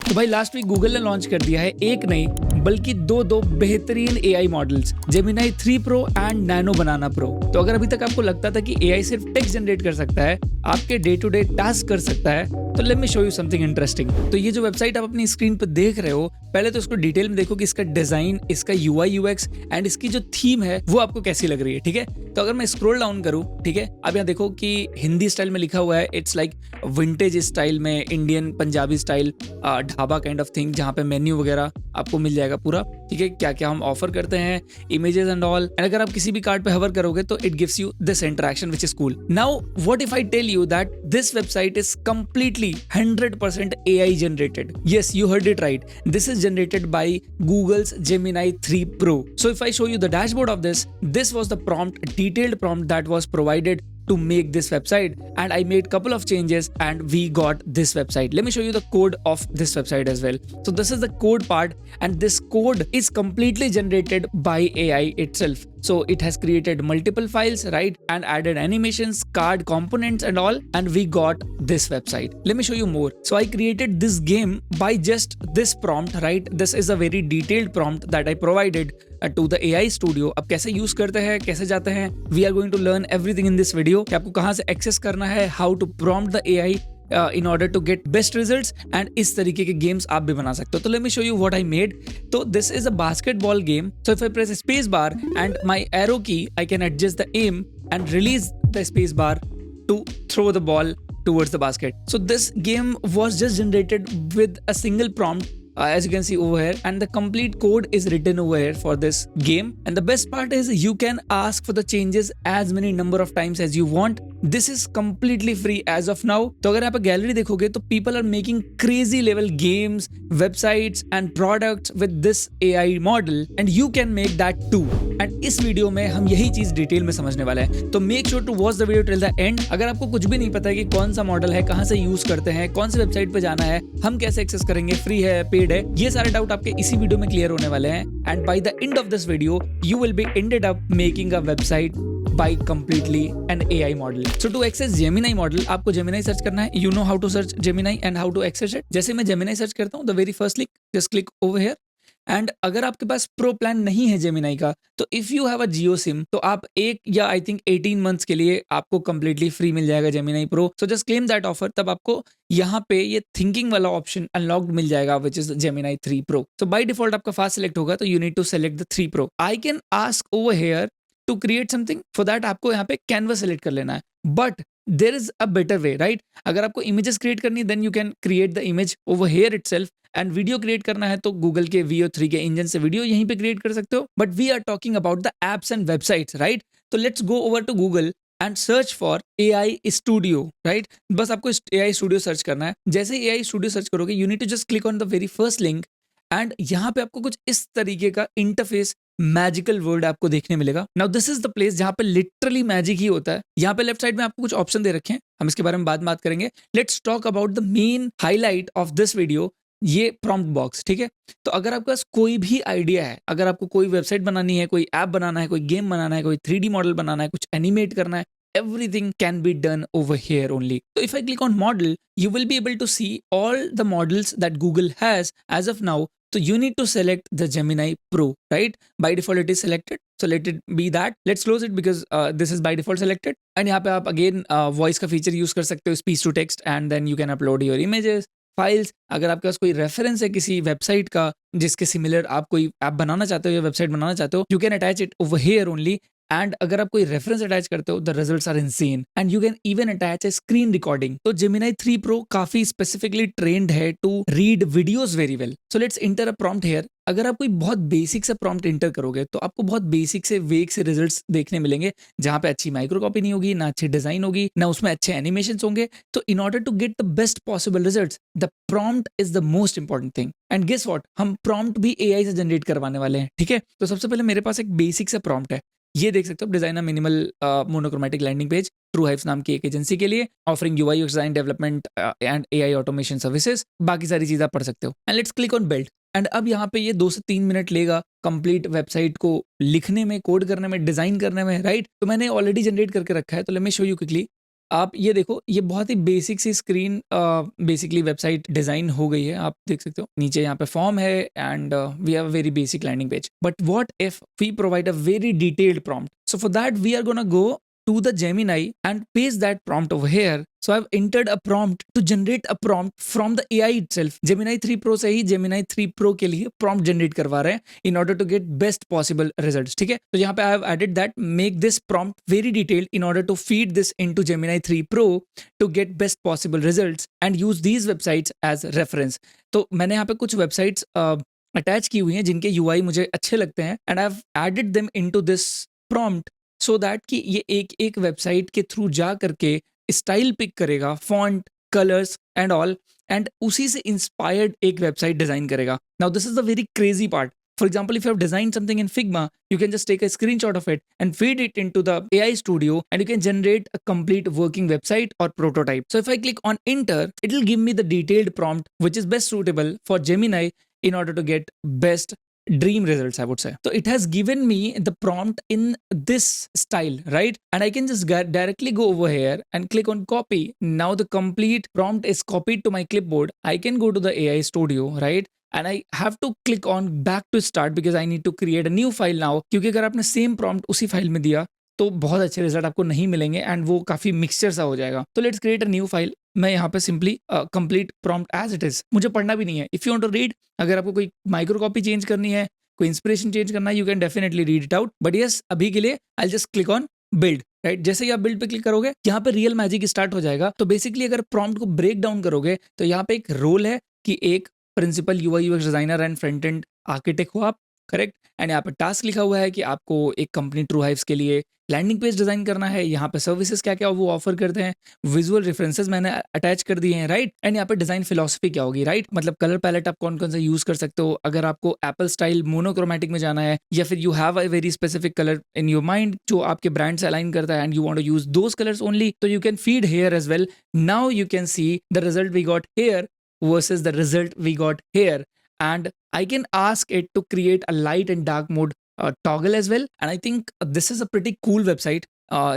तो भाई last week Google ने लॉन्च कर दिया है एक नहीं बल्कि दो बेहतरीन AI models, Gemini 3 pro and nano banana pro. तो अगर अभी तक आपको लगता था कि एआई सिर्फ टेक्स्ट जनरेट कर सकता है, आपके डे टू डे टास्क कर सकता है, तो let me show you something interesting. तो ये जो वेबसाइट आप अपनी स्क्रीन पर देख रहे हो, पहले तो इसको डिटेल में देखो कि इसका डिजाइन, इसका यूआई यूएक्स एंड इसकी जो थीम है वो आपको कैसी लग रही है। ठीक है, तो अगर मैं स्क्रॉल डाउन करूं, ठीक है, अब यहाँ देखो कि हिंदी स्टाइल में लिखा हुआ है, इट्स लाइक विंटेज स्टाइल में, Indian Punjabi style dhaba kind of thing, जहाँ पे मेन्यू वगैरह आपको मिल जाएगा पूरा। ठीक है, क्या क्या हम ऑफर करते हैं, इमेजेस एंड ऑल। एंड अगर आप किसी भी कार्ड पे हवर करोगे तो it gives you this interaction which is cool. Now what if I tell you that this website is completely 100% AI generated? Yes, you heard it right. This is generated by Google's Gemini 3 Pro. So if I show you the dashboard of this was the prompt, detailed prompt that was provided to make this website, and I made couple of changes and we got this website. Let me show you the code of this website as well. So this is the code part, and this code is completely generated by AI itself. So it has created multiple files, right, and added animations, card components and all, and we got this website. Let me show you more. So I created this game by just this prompt, right? This is a very detailed prompt that I provided to the AI Studio. अब कैसे use करते हैं, कैसे जाते हैं, we are going to learn everything in this video. कि आपको कहाँ से एक्सेस करना है, how to prompt the AI in order to get best results, and इस तरीके के गेम्स आप भी बना सकते हो। तो let me show you what I made. तो this is a basketball game. So if I press space bar and my arrow key, I can adjust the aim and release the space bar to throw the ball towards the basket. So this game was just generated with a single prompt. As you can see over here, and the complete code is written over here for this game. And the best part is you can ask for the changes as many number of times as you want. This is completely free as of now. तो अगर आप gallery देखोगे तो people are making crazy level games, websites and products with this AI model, and you can make that too. And इस video में हम यही चीज डिटेल में समझने वाले हैं। तो make sure to watch the video till the end. अगर आपको कुछ भी नहीं पता है कि कौन सा मॉडल है, कहाँ से यूज करते हैं, कौन सी वेबसाइट पे जाना है, हम कैसे एक्सेस करेंगे, फ्री है, पेड है, ये सारे डाउट आपके इसी वीडियो में क्लियर होने वाले हैं। And by the end of this video you will be ended up making a website by completely an AI model. So to access Gemini model, आपको Gemini सर्च करना है. You know how to search Gemini and how to access it. जैसे मैं Gemini search करता हूँ, the very first link, just click over here. And अगर आपके pass pro plan नहीं है जेमिनाई का, तो if you have a Jio SIM, तो आप एक या आई थिंक 18 मंथ्स के लिए आपको कंप्लीटली फ्री मिल जाएगा Gemini pro. So just claim that offer. तब आपको यहाँ पे ये थिंकिंग वाला ऑप्शन अनलॉक्ड मिल जाएगा which is Gemini 3 pro. So by default आपका फास्ट सिलेक्ट होगा, तो you need to select the 3 pro. I can ask over here to create something. For that आपको यहाँ पे कैनवस सेलेक्ट कर लेना है. But there is a better way, right? अगर आपको इमेजेस क्रिएट करनी है, then you can create the image over here itself. And video create करना है तो गूगल के VO3 के इंजन से वीडियो यहीं पे क्रिएट कर सकते हो. But we are talking about the apps and websites, right? तो let's go over to Google and search for AI studio, right? बस आपको AI स्टूडियो सर्च करना है. जैसे ही AI स्टूडियो सर्च करोगे, you need to just click on the very first link, and यहाँ पे आपको कुछ इस तरीके का इंटरफेस, मैजिकल वर्ल्ड आपको देखने मिलेगा. Now this is the place जहाँ पे लिटरली मैजिक ही होता है. यहाँ पे लेफ्ट साइड में आपको कुछ ऑप्शन दे रखे हैं, हम इसके बारे में बाद बात करेंगे. Let's talk about the main highlight of this video, ये प्रॉम्प्ट बॉक्स. ठीक है, तो अगर आपके पास कोई भी आइडिया है, अगर आपको कोई वेबसाइट बनानी है, कोई ऐप बनाना है, कोई गेम बनाना है, कोई 3D मॉडल बनाना है, कुछ एनिमेट करना है, everything can be done over here only. So if I click on model, you will be able to see all the models that Google has as of now. So you need to select the Gemini Pro, right? By default it is selected, so let it be that. Let's close it because this is by default selected. And यहाँ पे आप again voice का feature use कर सकते हो, speech to text, and then you can upload your images, files. अगर आपके पास कोई रेफरेंस है किसी वेबसाइट का जिसके सिमिलर आप कोई ऐप बनाना चाहते हो या वेबसाइट बनाना चाहते हो, you can attach it over here only. And अगर आप कोई रेफरेंस अटैच करते हो, the results are insane. And you can even attach a screen recording. तो Gemini 3 Pro काफी स्पेसिफिकली ट्रेंड है to read videos very well. So let's enter a prompt here. अगर आप कोई बहुत बेसिक सा प्रॉम्प्ट इंटर करोगे तो आपको बहुत बेसिक से वेग से रिजल्ट्स देखने मिलेंगे, जहां पे अच्छी माइक्रो कॉपी नहीं होगी, ना अच्छी डिजाइन होगी, ना उसमें अच्छे एनिमेशंस होंगे. तो in order to get the best possible results, the prompt is the most important thing. And guess what, हम प्रॉम्प्ट भी AI से जनरेट करवाने वाले हैं. ठीक है, तो सबसे पहले मेरे पास एक बेसिक सा प्रॉम्प्ट है. ये देख सकते हो, designer minimal monochromatic landing page, True Hives नाम की एक एजेंसी के लिए, offering UI design development and AI automation services. बाकी सारी चीज आप पढ़ सकते हो. And let's click on build. And अब यहाँ पे ये 2 से 3 मिनट लेगा कंप्लीट वेबसाइट को लिखने में, कोड करने में, डिजाइन करने में, राइट? तो मैंने ऑलरेडी जनरेट करके रखा है, तो let me show you quickly. आप ये देखो, ये बहुत ही बेसिक सी स्क्रीन बेसिकली वेबसाइट डिजाइन हो गई है, आप देख सकते हो। नीचे यहाँ पे फॉर्म है and we have a very basic landing page, but what if we provide a very detailed prompt? So for that, we are gonna go to the Gemini and paste that prompt over here. So I've entered a prompt to generate a prompt from the AI itself. Gemini 3 Pro से ही Gemini 3 Pro के लिए prompt generate करवा रहे हैं in order to get best possible results. ठीक है, तो यहाँ पे I have added that make this prompt very detailed in order to feed this into Gemini 3 Pro to get best possible results and use these websites as reference. तो मैंने यहाँ पे कुछ websites अटैच की हुई हैं जिनके UI मुझे अच्छे लगते हैं and I've added them into this prompt so that कि ये एक एक वेबसाइट के थ्रू जा करके स्टाइल पिक करेगा, font, colours and all, and उसी से इंस्पायर्ड एक वेबसाइट डिजाइन करेगा. Now this is the very crazy part. For example, if you have designed something in Figma, you can just take a screenshot of it and feed it into the AI studio and you can generate a complete working website or prototype. So if I click on enter, it will give me the detailed prompt which is best suitable for Gemini in order to get best dream results, I would say. So it has given me the prompt in this style, right? And I can just directly go over here and click on copy. Now the complete prompt is copied to my clipboard. I can go to the AI studio, right? And I have to click on back to start because I need to create a new file now. क्योंकि अगर आपने same prompt उसी file में दिया तो बहुत अच्छे result आपको नहीं मिलेंगे एंड वो काफी मिक्सचर सा हो जाएगा. तो let's create a new file. मैं यहाँ पे simply complete prompt as it is, मुझे पढ़ना भी नहीं है. If you want to read, अगर आपको कोई माइक्रो कॉपी चेंज करनी है, कोई इंस्पिरेशन चेंज करना है, you can definitely read it out. But yes, अभी के लिए I just click on build, right? जैसे ही आप बिल्ड पे क्लिक करोगे यहाँ पे रियल मैजिक स्टार्ट हो जाएगा. तो बेसिकली अगर प्रॉम्प्ट को ब्रेक डाउन करोगे तो यहाँ पे एक रोल है कि एक principal UI UX designer and front end architect हो आप, करेक्ट? एंड यहाँ पे टास्क लिखा हुआ है कि आपको एक कंपनी ट्रू हाइव्स के लिए लैंडिंग पेज डिजाइन करना है. यहाँ पे सर्विसेज क्या क्या वो ऑफर करते हैं, विजुअल रेफरेंसेस मैंने अटैच कर दिए हैं, राइट? एंड यहाँ पे डिजाइन फिलोसफी क्या होगी, राइट? मतलब कलर पैलेट आप कौन कौन सा यूज कर सकते हो, अगर आपको एप्पल स्टाइल मोनोक्रोमेटिक में जाना है या फिर you have a very specific colour in your mind जो आपके ब्रांड से अलाइन करता है and you want to use those colours only, तो you can feed here as well. Now you can see the result we got here versus the result we got here, and I can ask it to create a light and dark mode toggle as well. And I think this is a pretty cool website.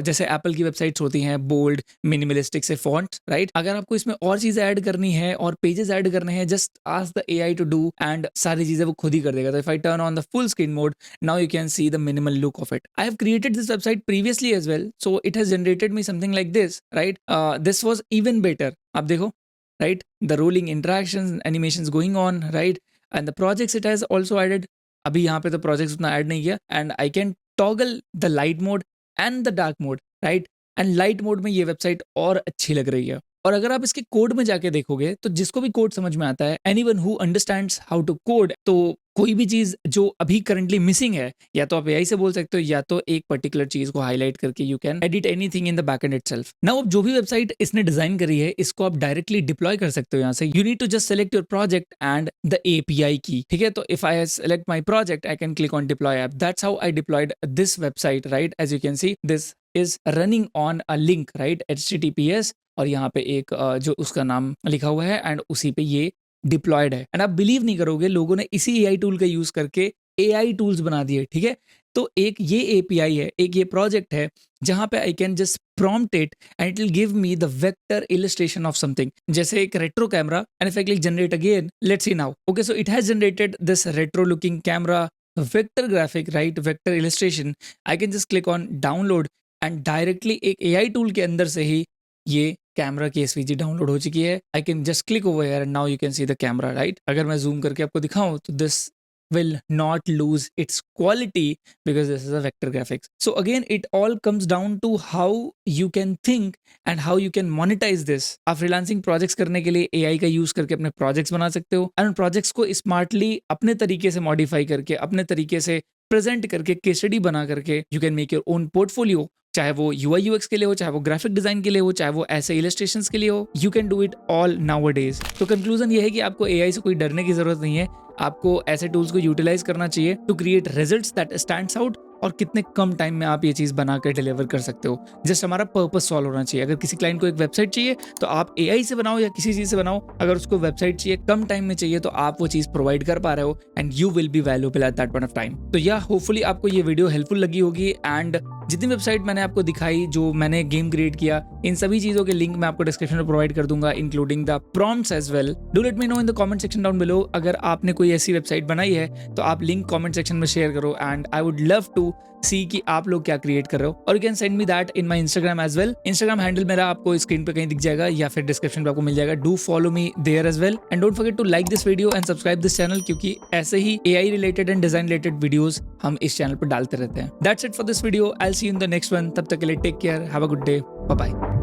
जैसे Apple की websites होती हैं bold minimalistic से fonts, right? अगर आपको इसमें और चीजें ऐड करनी है और पेजेस ऐड करने हैं, just ask the AI to do and सारी चीजें वो खुद ही कर देगा. तो if I turn on the full screen mode, now you can see the minimal look of it. I have created this website previously as well, so it has generated me something like this, right? This was even better. आप देखो, right? The rolling interactions, animations going on, right? And the projects it has also added. अभी यहाँ पे तो projects उतना add नहीं किया. And I can toggle the light mode and the dark mode, right? And light mode में ये website और अच्छी लग रही है. और अगर आप इसके कोड में जाके देखोगे तो जिसको भी कोड समझ में आता है, anyone who understands how to code, तो कोई भी चीज जो अभी करंटली मिसिंग है या तो आप एआई से बोल सकते हो या तो एक पर्टिकुलर चीज को हाईलाइट करके you can edit anything in the backend itself. Now अब जो भी वेबसाइट इसने डिजाइन करी है इसको आप डायरेक्टली डिप्लॉय कर सकते हो यहाँ से. You need to just select your project and the API key, ठीक है? तो if I select my project I can click on deploy app. That's how I deployed this website, right? As you can see this is running on a link, right? HTTPS और यहाँ पे एक जो उसका नाम लिखा हुआ है एंड उसी पे ये डिप्लॉयड है. एंड आप बिलीव नहीं करोगे, लोगों ने इसी एआई टूल का यूज करके एआई टूल्स बना दिए, ठीक है? तो एक ये एपीआई है, एक ये प्रोजेक्ट है जहां पे I can just prompt it and it will give me the vector illustration of something, जैसे एक retro camera. And if I click generate again, let's see now. Okay, so it has generated this retro looking camera vector graphic, right? Vector illustration. I can just click on download and directly एक AI tool के अंदर से ही ये camera की SVG download हो चुकी है. I can just click over here and now you can see the camera, right? अगर मैं जूम करके आपको दिखाऊं तो this will not lose its quality because this is a vector graphics. So again, it all comes down to how you can think and how you can monetize this. आप freelancing projects करने के लिए AI का use करके अपने projects बना सकते हो and projects को smartly अपने तरीके से modify करके, अपने तरीके से प्रेजेंट करके, केस स्टडी बना करके you can make your own portfolio. चाहे वो यूआई यूएक्स के लिए हो, चाहे वो ग्राफिक डिजाइन के लिए हो, चाहे वो ऐसे इलस्ट्रेशंस के लिए हो, you can do it all nowadays. तो कंक्लूजन ये है कि आपको एआई से कोई डरने की जरूरत नहीं है. आपको ऐसे टूल्स को यूटिलाइज करना चाहिए to create results that stands out, और कितने कम टाइम में आप ये चीज बनाकर डिलीवर कर सकते हो. जस्ट हमारा पर्पस सॉल्व होना चाहिए. अगर किसी क्लाइंट को एक वेबसाइट चाहिए तो आप एआई से बनाओ या किसी चीज से बनाओ. अगर उसको वेबसाइट चाहिए, कम टाइम में चाहिए, तो आप वो चीज प्रोवाइड कर पा रहे हो and you will be valuable at that point of time. तो या होपफुली आपको ये वीडियो हेल्पफुल लगी होगी एंड जितनी वेबसाइट मैंने आपको दिखाई, जो मैंने गेम क्रिएट किया, इन सभी चीज़ों के लिंक मैं आपको डिस्क्रिप्शन में प्रोवाइड कर दूंगा, including the prompts as well. Do let me know in the comment section down below अगर आपने कोई ऐसी वेबसाइट बनाई है तो आप लिंक कमेंट सेक्शन में शेयर करो, and I would love to see कि आप लोग क्या क्रिएट कर रहे हो। और you can send me that in my Instagram as well. Instagram handle मेरा आपको स्क्रीन पे कहीं दिख जाएगा या फिर डिस्क्रिप्शन पे आपको मिल जाएगा। Do follow me there as well and don't forget to like this video and subscribe this channel, क्योंकि ऐसे ही AI related and design related videos हम इस चैनल पर डालते रहते हैं। That's it for this video, I will see you in the next one. तब तक के लिए take care, have a good day, bye bye.